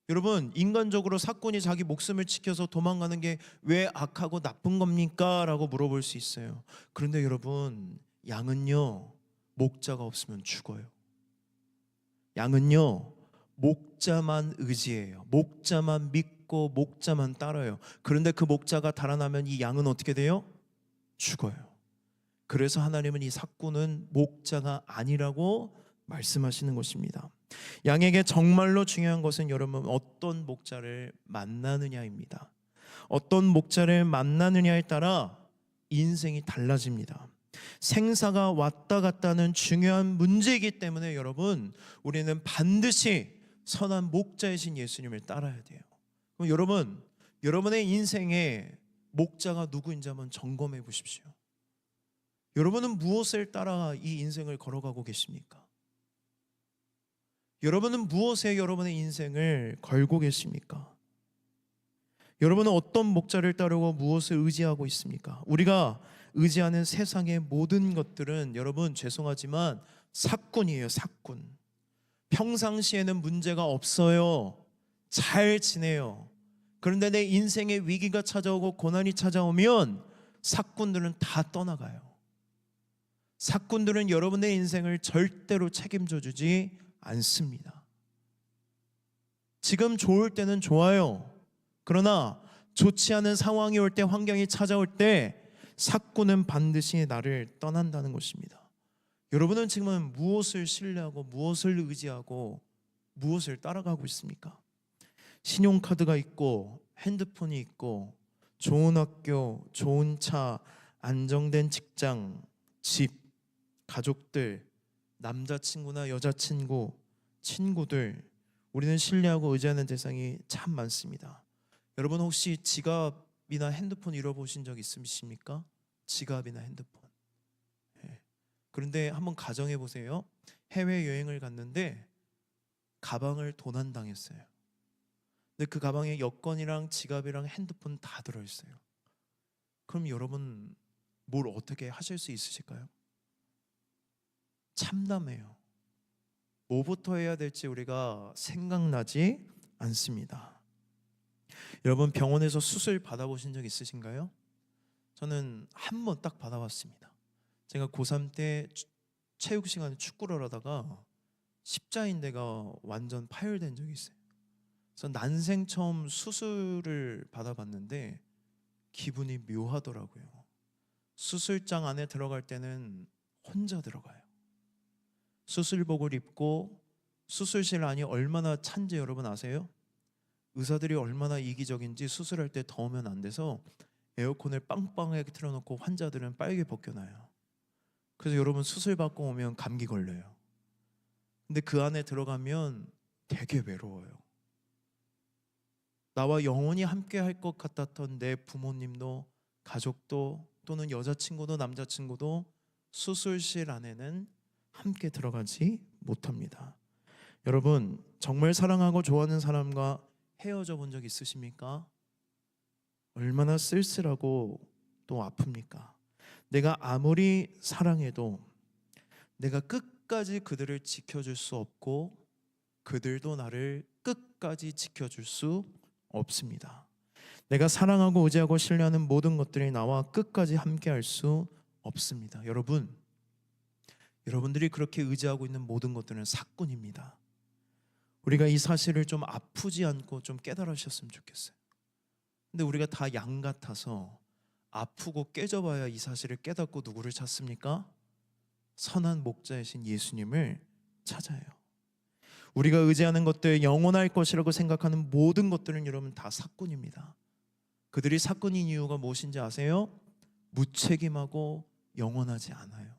여러분, 인간적으로 사꾼이 자기 목숨을 지켜서 도망가는 게 왜 악하고 나쁜 겁니까? 라고 물어볼 수 있어요. 그런데 여러분, 양은요 목자가 없으면 죽어요. 양은요 목자만 의지해요. 목자만 믿고 목자만 따라요. 그런데 그 목자가 달아나면 이 양은 어떻게 돼요? 죽어요. 그래서 하나님은 이 사꾼은 목자가 아니라고 말씀하시는 것입니다. 양에게 정말로 중요한 것은 여러분 어떤 목자를 만나느냐입니다. 어떤 목자를 만나느냐에 따라 인생이 달라집니다. 생사가 왔다 갔다는 중요한 문제이기 때문에 여러분, 우리는 반드시 선한 목자이신 예수님을 따라야 돼요. 그럼 여러분, 여러분의 인생에 목자가 누구인지 한번 점검해 보십시오. 여러분은 무엇을 따라 이 인생을 걸어가고 계십니까? 여러분은 무엇에 여러분의 인생을 걸고 계십니까? 여러분은 어떤 목자를 따르고 무엇을 의지하고 있습니까? 우리가 의지하는 세상의 모든 것들은 여러분 죄송하지만 사꾼이에요. 사꾼. 평상시에는 문제가 없어요. 잘 지내요. 그런데 내 인생에 위기가 찾아오고 고난이 찾아오면 사꾼들은 다 떠나가요. 사꾼들은 여러분의 인생을 절대로 책임져 주지 않습니다. 지금 좋을 때는 좋아요. 그러나 좋지 않은 상황이 올 때, 환경이 찾아올 때 사꾼은 반드시 나를 떠난다는 것입니다. 여러분은 지금은 무엇을 신뢰하고 무엇을 의지하고 무엇을 따라가고 있습니까? 신용카드가 있고 핸드폰이 있고 좋은 학교, 좋은 차, 안정된 직장, 집, 가족들, 남자친구나 여자친구, 친구들, 우리는 신뢰하고 의지하는 대상이 참 많습니다. 여러분 혹시 지갑이나 핸드폰 잃어보신 적 있으십니까? 지갑이나 핸드폰. 그런데 한번 가정해 보세요. 해외여행을 갔는데 가방을 도난당했어요. 근데 그 가방에 여권이랑 지갑이랑 핸드폰 다 들어있어요. 그럼 여러분 뭘 어떻게 하실 수 있으실까요? 참담해요. 뭐부터 해야 될지 우리가 생각나지 않습니다. 여러분 병원에서 수술 받아보신 적 있으신가요? 저는 한 번 딱 받아봤습니다. 제가 고3 때 체육 시간에 축구를 하다가 십자인대가 완전 파열된 적이 있어요. 그래서 난생 처음 수술을 받아봤는데 기분이 묘하더라고요. 수술장 안에 들어갈 때는 혼자 들어가요. 수술복을 입고 수술실 안이 얼마나 찬지 여러분 아세요? 의사들이 얼마나 이기적인지 수술할 때 더우면 안 돼서 에어컨을 빵빵하게 틀어놓고 환자들은 빨개 벗겨놔요. 그래서 여러분 수술 받고 오면 감기 걸려요. 근데 그 안에 들어가면 되게 외로워요. 나와 영원히 함께 할 것 같았던 내 부모님도 가족도 또는 여자친구도 남자친구도 수술실 안에는 함께 들어가지 못합니다. 여러분 정말 사랑하고 좋아하는 사람과 헤어져 본 적 있으십니까? 얼마나 쓸쓸하고 또 아픕니까? 내가 아무리 사랑해도 내가 끝까지 그들을 지켜줄 수 없고 그들도 나를 끝까지 지켜줄 수 없습니다. 내가 사랑하고 의지하고 신뢰하는 모든 것들이 나와 끝까지 함께할 수 없습니다. 여러분들이 그렇게 의지하고 있는 모든 것들은 사건입니다. 우리가 이 사실을 좀 아프지 않고 좀 깨달으셨으면 좋겠어요. 근데 우리가 다 양 같아서 아프고 깨져봐야 이 사실을 깨닫고 누구를 찾습니까? 선한 목자이신 예수님을 찾아요. 우리가 의지하는 것들, 영원할 것이라고 생각하는 모든 것들은 여러분 다 사건입니다. 그들이 사건인 이유가 무엇인지 아세요? 무책임하고 영원하지 않아요.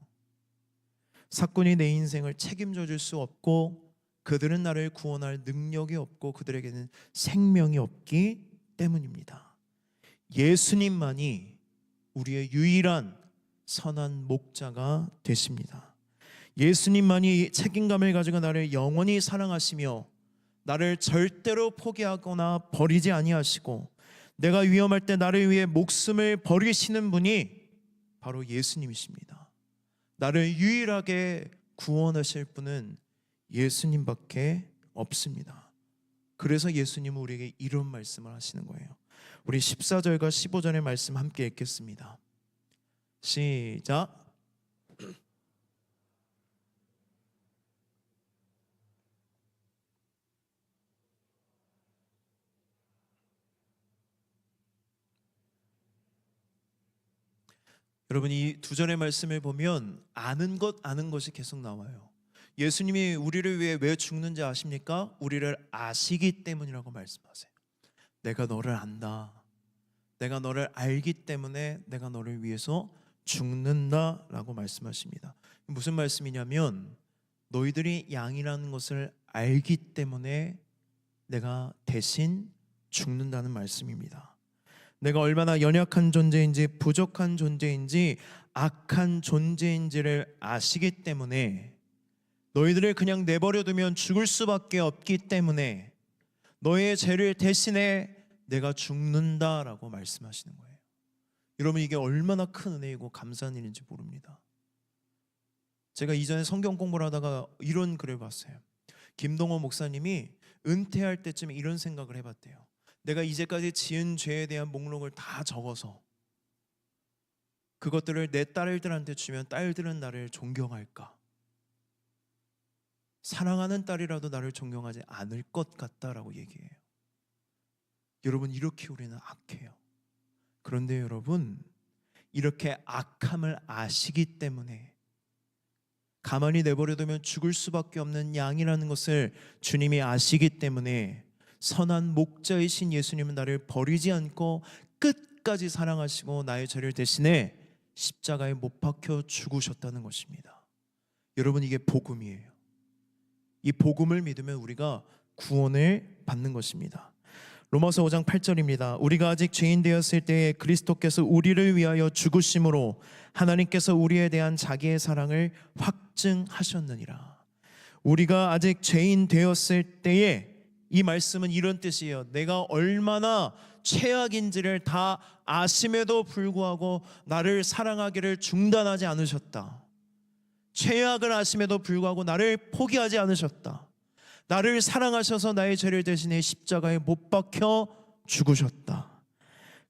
사건이 내 인생을 책임져 줄 수 없고 그들은 나를 구원할 능력이 없고 그들에게는 생명이 없기 때문입니다. 예수님만이 우리의 유일한 선한 목자가 되십니다. 예수님만이 책임감을 가지고 나를 영원히 사랑하시며 나를 절대로 포기하거나 버리지 아니하시고 내가 위험할 때 나를 위해 목숨을 버리시는 분이 바로 예수님이십니다. 나를 유일하게 구원하실 분은 예수님밖에 없습니다. 그래서 예수님은 우리에게 이런 말씀을 하시는 거예요. 우리 14절과 15절의 말씀 함께 읽겠습니다. 시작. 여러분 이 두 절의 말씀을 보면 아는 것이 계속 나와요. 예수님이 우리를 위해 왜 죽는지 아십니까? 우리를 아시기 때문이라고 말씀하세요. 내가 너를 안다. 내가 너를 알기 때문에 내가 너를 위해서 죽는다라고 말씀하십니다. 무슨 말씀이냐면 너희들이 양이라는 것을 알기 때문에 내가 대신 죽는다는 말씀입니다. 내가 얼마나 연약한 존재인지 부족한 존재인지 악한 존재인지를 아시기 때문에 너희들을 그냥 내버려두면 죽을 수밖에 없기 때문에 너의 죄를 대신해 내가 죽는다라고 말씀하시는 거예요. 여러분 이게 얼마나 큰 은혜이고 감사한 일인지 모릅니다. 제가 이전에 성경 공부를 하다가 이런 글을 봤어요. 김동호 목사님이 은퇴할 때쯤에 이런 생각을 해봤대요. 내가 이제까지 지은 죄에 대한 목록을 다 적어서 그것들을 내 딸들한테 주면 딸들은 나를 존경할까? 사랑하는 딸이라도 나를 존경하지 않을 것 같다라고 얘기해요. 여러분 이렇게 우리는 악해요. 그런데 여러분 이렇게 악함을 아시기 때문에 가만히 내버려두면 죽을 수밖에 없는 양이라는 것을 주님이 아시기 때문에 선한 목자이신 예수님은 나를 버리지 않고 끝까지 사랑하시고 나의 죄를 대신해 십자가에 못 박혀 죽으셨다는 것입니다. 여러분 이게 복음이에요. 이 복음을 믿으면 우리가 구원을 받는 것입니다. 로마서 5장 8절입니다. 우리가 아직 죄인 되었을 때에 그리스도께서 우리를 위하여 죽으심으로 하나님께서 우리에 대한 자기의 사랑을 확증하셨느니라. 우리가 아직 죄인 되었을 때에 이 말씀은 이런 뜻이에요. 내가 얼마나 최악인지를 다 아심에도 불구하고 나를 사랑하기를 중단하지 않으셨다. 최악을 아심에도 불구하고 나를 포기하지 않으셨다. 나를 사랑하셔서 나의 죄를 대신해 십자가에 못 박혀 죽으셨다.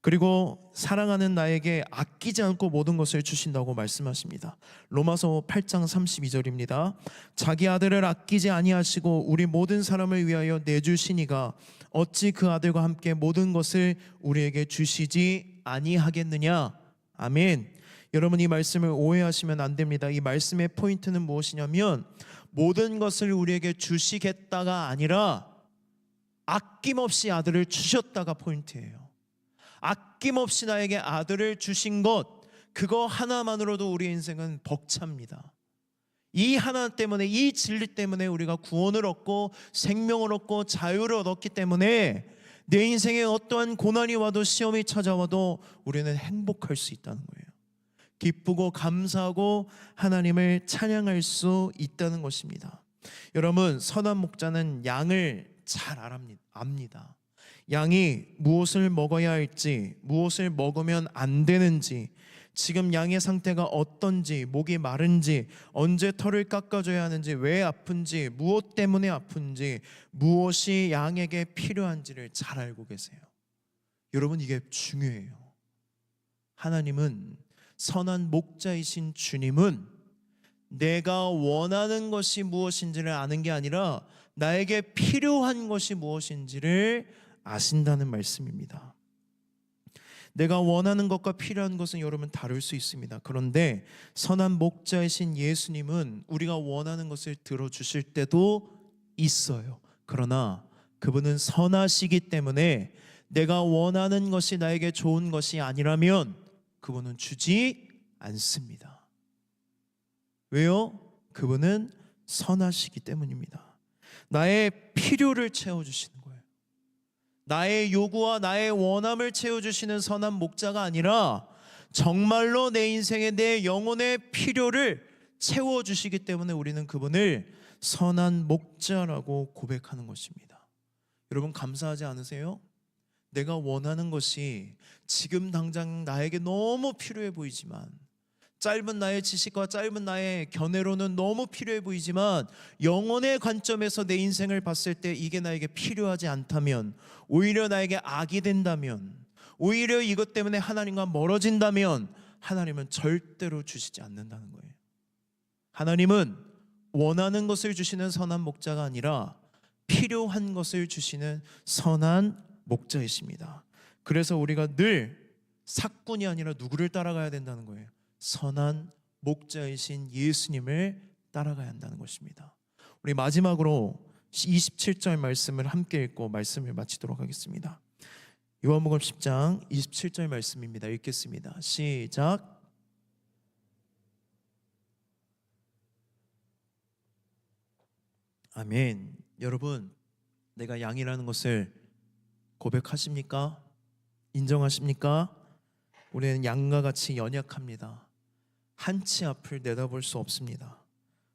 그리고 사랑하는 나에게 아끼지 않고 모든 것을 주신다고 말씀하십니다. 로마서 8장 32절입니다. 자기 아들을 아끼지 아니하시고 우리 모든 사람을 위하여 내주시니가 어찌 그 아들과 함께 모든 것을 우리에게 주시지 아니하겠느냐. 아멘. 여러분, 이 말씀을 오해하시면 안 됩니다. 이 말씀의 포인트는 무엇이냐면 모든 것을 우리에게 주시겠다가 아니라 아낌없이 아들을 주셨다가 포인트예요. 아낌없이 나에게 아들을 주신 것, 그거 하나만으로도 우리 인생은 벅찹니다. 이 하나 때문에, 이 진리 때문에 우리가 구원을 얻고 생명을 얻고 자유를 얻었기 때문에 내 인생에 어떠한 고난이 와도 시험이 찾아와도 우리는 행복할 수 있다는 거예요. 기쁘고 감사하고 하나님을 찬양할 수 있다는 것입니다. 여러분, 선한 목자는 양을 잘 압니다. 양이 무엇을 먹어야 할지, 무엇을 먹으면 안 되는지, 지금 양의 상태가 어떤지, 목이 마른지, 언제 털을 깎아줘야 하는지, 왜 아픈지, 무엇 때문에 아픈지, 무엇이 양에게 필요한지를 잘 알고 계세요. 여러분, 이게 중요해요. 하나님은, 선한 목자이신 주님은 내가 원하는 것이 무엇인지를 아는 게 아니라 나에게 필요한 것이 무엇인지를 아신다는 말씀입니다. 내가 원하는 것과 필요한 것은 여러분 다를 수 있습니다. 그런데 선한 목자이신 예수님은 우리가 원하는 것을 들어주실 때도 있어요. 그러나 그분은 선하시기 때문에 내가 원하는 것이 나에게 좋은 것이 아니라면 그분은 주지 않습니다. 왜요? 그분은 선하시기 때문입니다. 나의 필요를 채워주시는 거예요. 나의 요구와 나의 원함을 채워주시는 선한 목자가 아니라 정말로 내 인생의, 내 영혼의 필요를 채워주시기 때문에 우리는 그분을 선한 목자라고 고백하는 것입니다. 여러분, 감사하지 않으세요? 내가 원하는 것이 지금 당장 나에게 너무 필요해 보이지만, 짧은 나의 지식과 짧은 나의 견해로는 너무 필요해 보이지만, 영혼의 관점에서 내 인생을 봤을 때 이게 나에게 필요하지 않다면, 오히려 나에게 악이 된다면, 오히려 이것 때문에 하나님과 멀어진다면 하나님은 절대로 주시지 않는다는 거예요. 하나님은 원하는 것을 주시는 선한 목자가 아니라 필요한 것을 주시는 선한 목자이십니다. 그래서 우리가 늘 사꾼이 아니라 누구를 따라가야 된다는 거예요? 선한 목자이신 예수님을 따라가야 한다는 것입니다. 우리 마지막으로 27절 말씀을 함께 읽고 말씀을 마치도록 하겠습니다. 요한복음 10장 27절 말씀입니다. 읽겠습니다. 시작. 아멘. 여러분, 내가 양이라는 것을 고백하십니까? 인정하십니까? 우리는 양과 같이 연약합니다. 한치 앞을 내다볼 수 없습니다.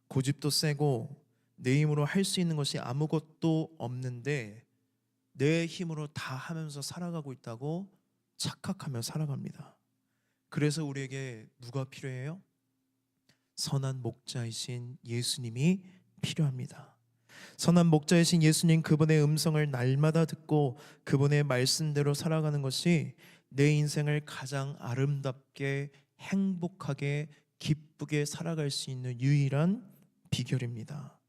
고집도 세고 내 힘으로 할 수 있는 것이 아무것도 없는데 내 힘으로 다 하면서 살아가고 있다고 착각하며 살아갑니다. 그래서 우리에게 누가 필요해요? 선한 목자이신 예수님이 필요합니다. 선한 목자이신 예수님, 그분의 음성을 날마다 듣고 그분의 말씀대로 살아가는 것이 내 인생을 가장 아름답게, 행복하게, 기쁘게 살아갈 수 있는 유일한 비결입니다.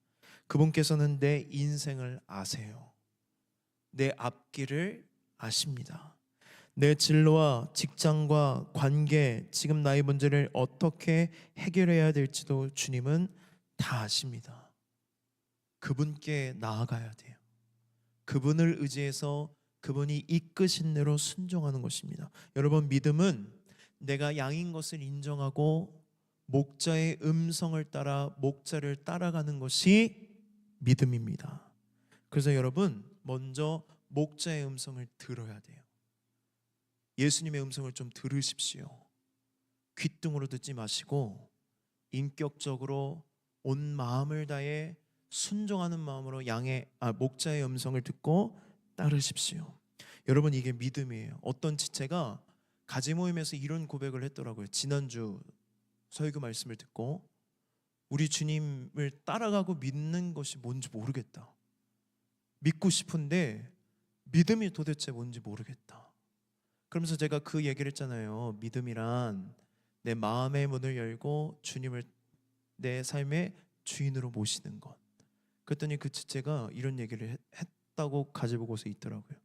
그분께서는 내 인생을 아세요. 내 앞길을 아십니다. 내 진로와 직장과 관계, 지금 나의 문제를 어떻게 해결해야 될지도 주님은 다 아십니다. 그분께 나아가야 돼요. 그분을 의지해서 그분이 이끄신 대로 순종하는 것입니다. 여러분, 믿음은 내가 양인 것을 인정하고 목자의 음성을 따라 목자를 따라가는 것이 믿음입니다. 그래서 여러분, 먼저 목자의 음성을 들어야 돼요. 예수님의 음성을 좀 들으십시오. 귓등으로 듣지 마시고 인격적으로 온 마음을 다해 순종하는 마음으로 목자의 음성을 듣고 따르십시오. 여러분, 이게 믿음이에요. 어떤 지체가 가지 모임에서 이런 고백을 했더라고요. 지난주 설교 말씀을 듣고 우리 주님을 따라가고 믿는 것이 뭔지 모르겠다. 믿고 싶은데 믿음이 도대체 뭔지 모르겠다. 그러면서 제가 그 얘기를 했잖아요. 믿음이란 내 마음의 문을 열고 주님을 내 삶의 주인으로 모시는 것. 그랬더니 그 지체가 이런 얘기를 했다고 가지고서 있더라고요.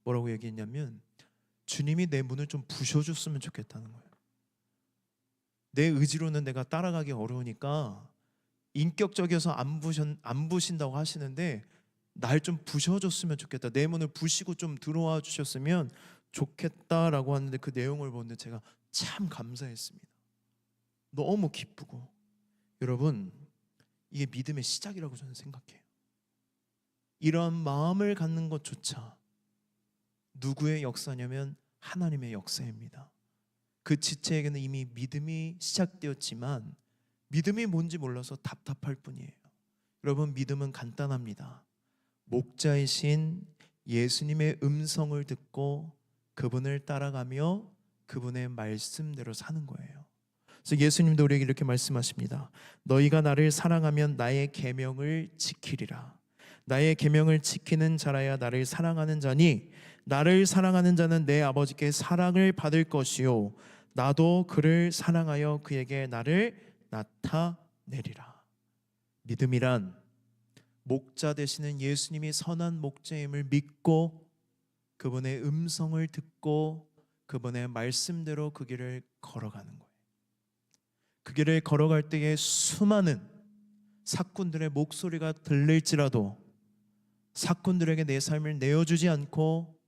뭐라고 얘기했냐면 주님이 내 문을 좀 부셔줬으면 좋겠다는 거예요. 내 의지로는 내가 따라가기 어려우니까 인격적이어서 안 부신다고 하시는데 날 좀 부셔줬으면 좋겠다. 내 문을 부시고 좀 들어와 주셨으면 좋겠다라고 하는데 그 내용을 보는데 제가 참 감사했습니다. 너무 기쁘고. 여러분, 이게 믿음의 시작이라고 저는 생각해요. 이러한 마음을 갖는 것조차 누구의 역사냐면 하나님의 역사입니다. 그 지체에게는 이미 믿음이 시작되었지만 믿음이 뭔지 몰라서 답답할 뿐이에요. 여러분, 믿음은 간단합니다. 목자이신 예수님의 음성을 듣고 그분을 따라가며 그분의 말씀대로 사는 거예요. 그래서 예수님도 우리에게 이렇게 말씀하십니다. 너희가 나를 사랑하면 나의 계명을 지키리라. 나의 계명을 지키는 자라야 나를 사랑하는 자니 나를 사랑하는 자는 내 아버지께 사랑을 받을 것이요 나도 그를 사랑하여 그에게 나를 나타내리라. 믿음이란 목자 되시는 예수님이 선한 목자임을 믿고 그분의 음성을 듣고 그분의 말씀대로 그 길을 걸어가는 거예요. 그 길을 걸어갈 때에 수많은 사꾼들의 목소리가 들릴지라도 사꾼들에게 내 삶을 내어주지 않고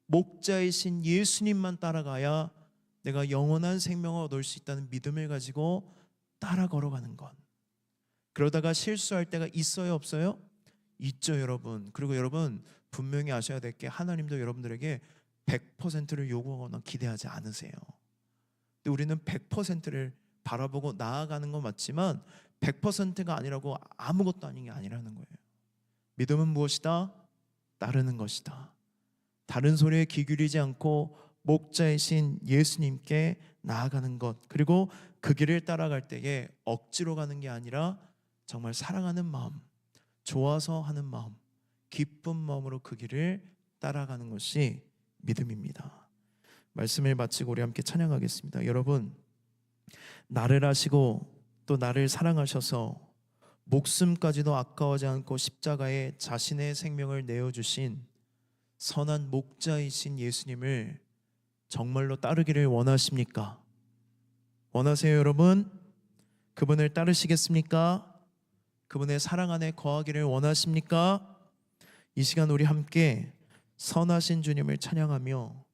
목자이신 예수님만 따라가야 내가 영원한 생명을 얻을 수 있다는 믿음을 가지고 따라 걸어가는 것. 그러다가 실수할 때가 있어요, 없어요? 있죠, 여러분. 그리고 여러분 분명히 아셔야 될 게 하나님도 여러분들에게 100%를 요구하거나 기대하지 않으세요. 근데 우리는 100%를 바라보고 나아가는 건 맞지만 100%가 아니라고 아무것도 아닌 게 아니라는 거예요. 믿음은 무엇이다? 따르는 것이다. 다른 소리에 귀 기울이지 않고 목자이신 예수님께 나아가는 것, 그리고 그 길을 따라갈 때에 억지로 가는 게 아니라 정말 사랑하는 마음, 좋아서 하는 마음, 기쁜 마음으로 그 길을 따라가는 것이 믿음입니다. 말씀을 마치고 우리 함께 찬양하겠습니다. 여러분, 나를 아시고 또 나를 사랑하셔서 목숨까지도 아까워하지 않고 십자가에 자신의 생명을 내어주신 선한 목자이신 예수님을 정말로 따르기를 원하십니까? 원하세요, 여러분? 그분을 따르시겠습니까? 그분의 사랑 안에 거하기를 원하십니까? 이 시간 우리 함께 선하신 주님을 찬양하며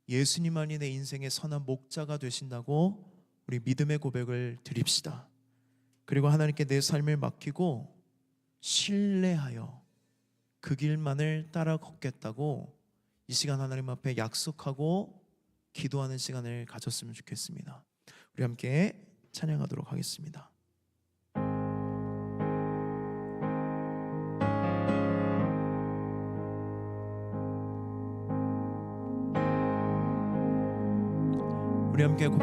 예수님만이 내 인생의 선한 목자가 되신다고 우리 믿음의 고백을 드립시다. 그리고 하나님께 내 삶을 맡기고 신뢰하여 그 길만을 따라 걷겠다고 이 시간 하나님 앞에 약속하고 기도하는 시간을 가졌으면 좋겠습니다. 우리 함께 찬양하도록 하겠습니다. 우리 함께 고백